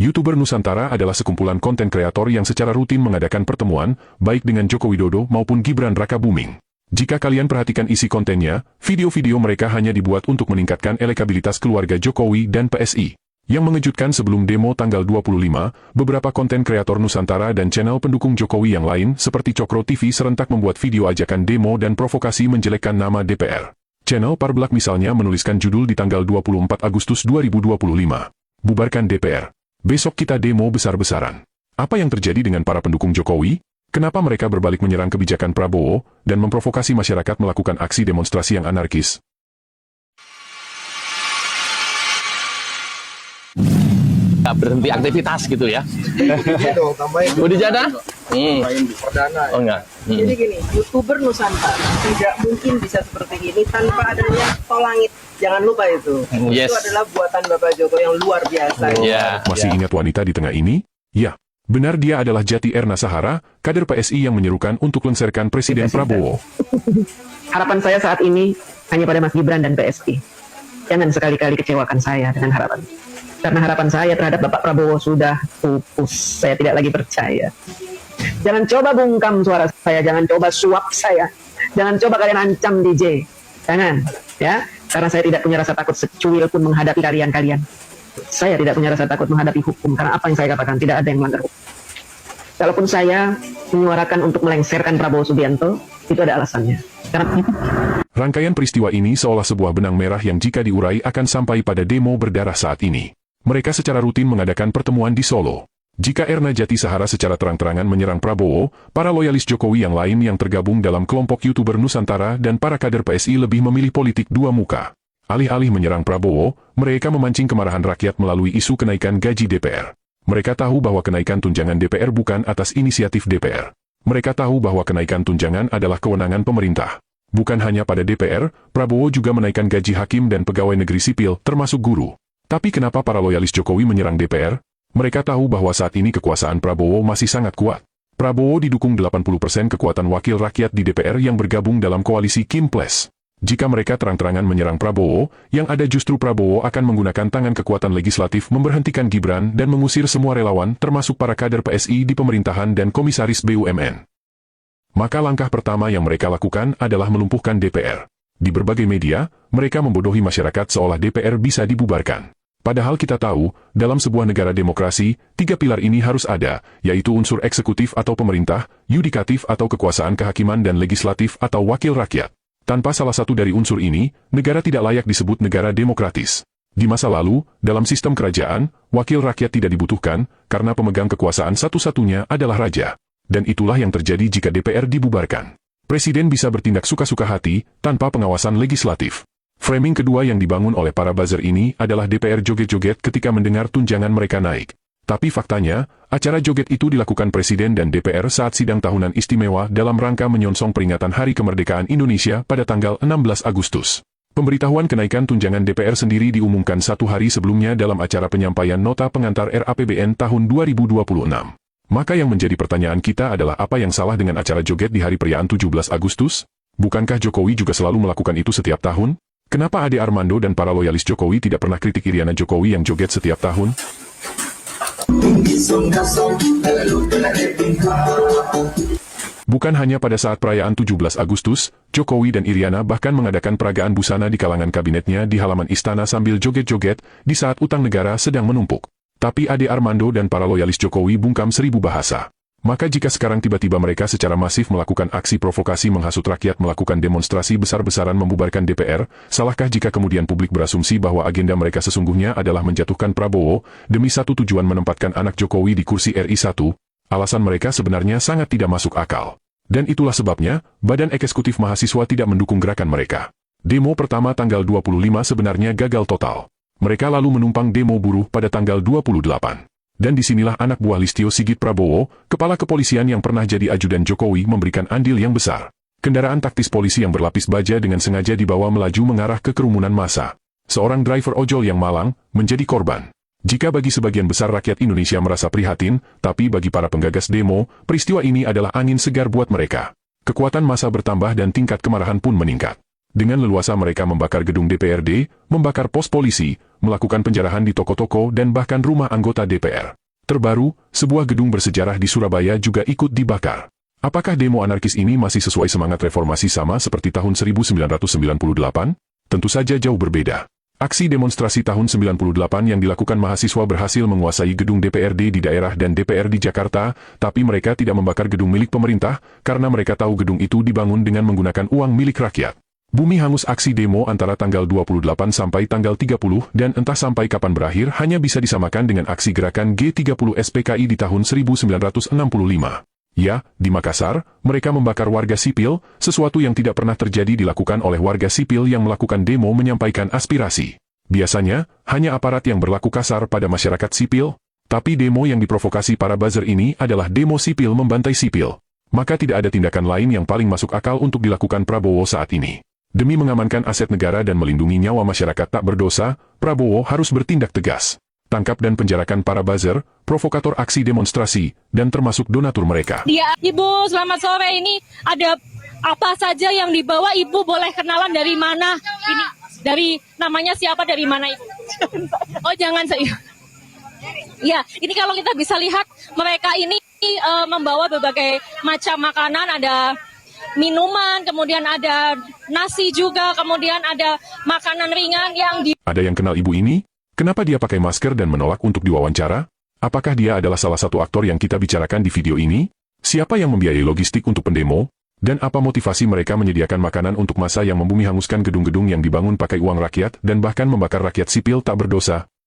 YouTuber Nusantara adalah sekumpulan konten kreator yang secara rutin mengadakan pertemuan, baik dengan Joko Widodo maupun Gibran Rakabuming. Jika kalian perhatikan isi kontennya, video-video mereka hanya dibuat untuk meningkatkan elektabilitas keluarga Jokowi dan PSI. Yang mengejutkan, sebelum demo tanggal 25, beberapa konten kreator Nusantara dan channel pendukung Jokowi yang lain seperti Cokro TV serentak membuat video ajakan demo dan provokasi menjelekkan nama DPR. Channel Parblak misalnya menuliskan judul di tanggal 24 Agustus 2025. Bubarkan DPR. Besok kita demo besar-besaran. Apa yang terjadi dengan para pendukung Jokowi? Kenapa mereka berbalik menyerang kebijakan Prabowo dan memprovokasi masyarakat melakukan aksi demonstrasi yang anarkis? Nggak berhenti aktivitas gitu ya. Mau dijada? Perdana. Oh enggak. Jadi gini, YouTuber Nusantara tidak mungkin bisa seperti ini tanpa adanya tol langit. Jangan lupa itu. Yes. Itu adalah buatan Bapak Joko yang luar biasa. Masih ingat wanita di tengah ini? Ya, benar, dia adalah Jati Erna Sahara, kader PSI yang menyerukan untuk lengserkan Presiden Prabowo. Harapan saya saat ini hanya pada Mas Gibran dan PSI. Jangan sekali-kali kecewakan saya dengan harapan. Karena harapan saya terhadap Bapak Prabowo sudah pupus. Saya tidak lagi percaya. Jangan coba bungkam suara saya, jangan coba suap saya. Jangan coba kalian ancam DJ. Jangan, ya. Karena saya tidak punya rasa takut secuil pun menghadapi kalian. Saya tidak punya rasa takut menghadapi hukum. Karena apa yang saya katakan, tidak ada yang melanggar hukum. Kalaupun saya menyuarakan untuk melengserkan Prabowo Subianto, itu ada alasannya. Karena Rangkaian peristiwa ini seolah sebuah benang merah yang jika diurai akan sampai pada demo berdarah saat ini. Mereka secara rutin mengadakan pertemuan di Solo. Jika Erna Jati Sahara secara terang-terangan menyerang Prabowo, para loyalis Jokowi yang lain yang tergabung dalam kelompok YouTuber Nusantara dan para kader PSI lebih memilih politik dua muka. Alih-alih menyerang Prabowo, mereka memancing kemarahan rakyat melalui isu kenaikan gaji DPR. Mereka tahu bahwa kenaikan tunjangan DPR bukan atas inisiatif DPR. Mereka tahu bahwa kenaikan tunjangan adalah kewenangan pemerintah. Bukan hanya pada DPR, Prabowo juga menaikkan gaji hakim dan pegawai negeri sipil, termasuk guru. Tapi kenapa para loyalis Jokowi menyerang DPR? Mereka tahu bahwa saat ini kekuasaan Prabowo masih sangat kuat. Prabowo didukung 80% kekuatan wakil rakyat di DPR yang bergabung dalam koalisi Kim Plus. Jika mereka terang-terangan menyerang Prabowo, yang ada justru Prabowo akan menggunakan tangan kekuatan legislatif memberhentikan Gibran dan mengusir semua relawan termasuk para kader PSI di pemerintahan dan komisaris BUMN. Maka langkah pertama yang mereka lakukan adalah melumpuhkan DPR. Di berbagai media, mereka membodohi masyarakat seolah DPR bisa dibubarkan. Padahal kita tahu, dalam sebuah negara demokrasi, 3 pilar ini harus ada, yaitu unsur eksekutif atau pemerintah, yudikatif atau kekuasaan kehakiman dan legislatif atau wakil rakyat. Tanpa salah satu dari unsur ini, negara tidak layak disebut negara demokratis. Di masa lalu, dalam sistem kerajaan, wakil rakyat tidak dibutuhkan, karena pemegang kekuasaan satu-satunya adalah raja. Dan itulah yang terjadi jika DPR dibubarkan. Presiden bisa bertindak suka-suka hati, tanpa pengawasan legislatif. Framing kedua yang dibangun oleh para buzzer ini adalah DPR joget-joget ketika mendengar tunjangan mereka naik. Tapi faktanya, acara joget itu dilakukan Presiden dan DPR saat sidang tahunan istimewa dalam rangka menyongsong peringatan Hari Kemerdekaan Indonesia pada tanggal 16 Agustus. Pemberitahuan kenaikan tunjangan DPR sendiri diumumkan 1 hari sebelumnya dalam acara penyampaian nota pengantar RAPBN tahun 2026. Maka yang menjadi pertanyaan kita adalah apa yang salah dengan acara joget di hari perayaan 17 Agustus? Bukankah Jokowi juga selalu melakukan itu setiap tahun? Kenapa Ade Armando dan para loyalis Jokowi tidak pernah kritik Iriana Jokowi yang joget setiap tahun? Bukan hanya pada saat perayaan 17 Agustus, Jokowi dan Iriana bahkan mengadakan peragaan busana di kalangan kabinetnya di halaman istana sambil joget-joget di saat utang negara sedang menumpuk. Tapi Ade Armando dan para loyalis Jokowi bungkam 1000 bahasa. Maka jika sekarang tiba-tiba mereka secara masif melakukan aksi provokasi menghasut rakyat melakukan demonstrasi besar-besaran membubarkan DPR, salahkah jika kemudian publik berasumsi bahwa agenda mereka sesungguhnya adalah menjatuhkan Prabowo, demi satu tujuan menempatkan anak Jokowi di kursi RI 1? Alasan mereka sebenarnya sangat tidak masuk akal. Dan itulah sebabnya, Badan Eksekutif Mahasiswa tidak mendukung gerakan mereka. Demo pertama tanggal 25 sebenarnya gagal total. Mereka lalu menumpang demo buruh pada tanggal 28. Dan disinilah anak buah Listio Sigit Prabowo, kepala kepolisian yang pernah jadi ajudan Jokowi memberikan andil yang besar. Kendaraan taktis polisi yang berlapis baja dengan sengaja dibawa melaju mengarah ke kerumunan massa. Seorang driver ojol yang malang, menjadi korban. Jika bagi sebagian besar rakyat Indonesia merasa prihatin, tapi bagi para penggagas demo, peristiwa ini adalah angin segar buat mereka. Kekuatan massa bertambah dan tingkat kemarahan pun meningkat. Dengan leluasa mereka membakar gedung DPRD, membakar pos polisi, melakukan penjarahan di toko-toko dan bahkan rumah anggota DPR. Terbaru, sebuah gedung bersejarah di Surabaya juga ikut dibakar. Apakah demo anarkis ini masih sesuai semangat reformasi sama seperti tahun 1998? Tentu saja jauh berbeda. Aksi demonstrasi tahun 98 yang dilakukan mahasiswa berhasil menguasai gedung DPRD di daerah dan DPR di Jakarta, tapi mereka tidak membakar gedung milik pemerintah karena mereka tahu gedung itu dibangun dengan menggunakan uang milik rakyat. Bumi hangus aksi demo antara tanggal 28 sampai tanggal 30 dan entah sampai kapan berakhir hanya bisa disamakan dengan aksi gerakan G30 SPKI di tahun 1965. Ya, di Makassar, mereka membakar warga sipil, sesuatu yang tidak pernah terjadi dilakukan oleh warga sipil yang melakukan demo menyampaikan aspirasi. Biasanya, hanya aparat yang berlaku kasar pada masyarakat sipil, tapi demo yang diprovokasi para buzzer ini adalah demo sipil membantai sipil. Maka tidak ada tindakan lain yang paling masuk akal untuk dilakukan Prabowo saat ini. Demi mengamankan aset negara dan melindungi nyawa masyarakat tak berdosa, Prabowo harus bertindak tegas. Tangkap dan penjarakan para buzzer, provokator aksi demonstrasi, dan termasuk donatur mereka. Iya, Ibu, selamat sore. Ini ada apa saja yang dibawa? Ibu boleh kenalan dari mana? Ini dari namanya siapa, dari mana Ibu? Oh, jangan saya. Ya, ini kalau kita bisa lihat, mereka ini membawa berbagai macam makanan, ada minuman, kemudian ada nasi juga, kemudian ada makanan ringan yang Ada yang kenal ibu ini? Kenapa dia pakai masker dan menolak untuk diwawancara? Apakah dia adalah salah satu aktor yang kita bicarakan di video ini? Siapa yang membiayai logistik untuk pendemo? Dan apa motivasi mereka menyediakan makanan untuk massa yang membumi hanguskan gedung-gedung yang dibangun pakai uang rakyat dan bahkan membakar rakyat sipil tak berdosa?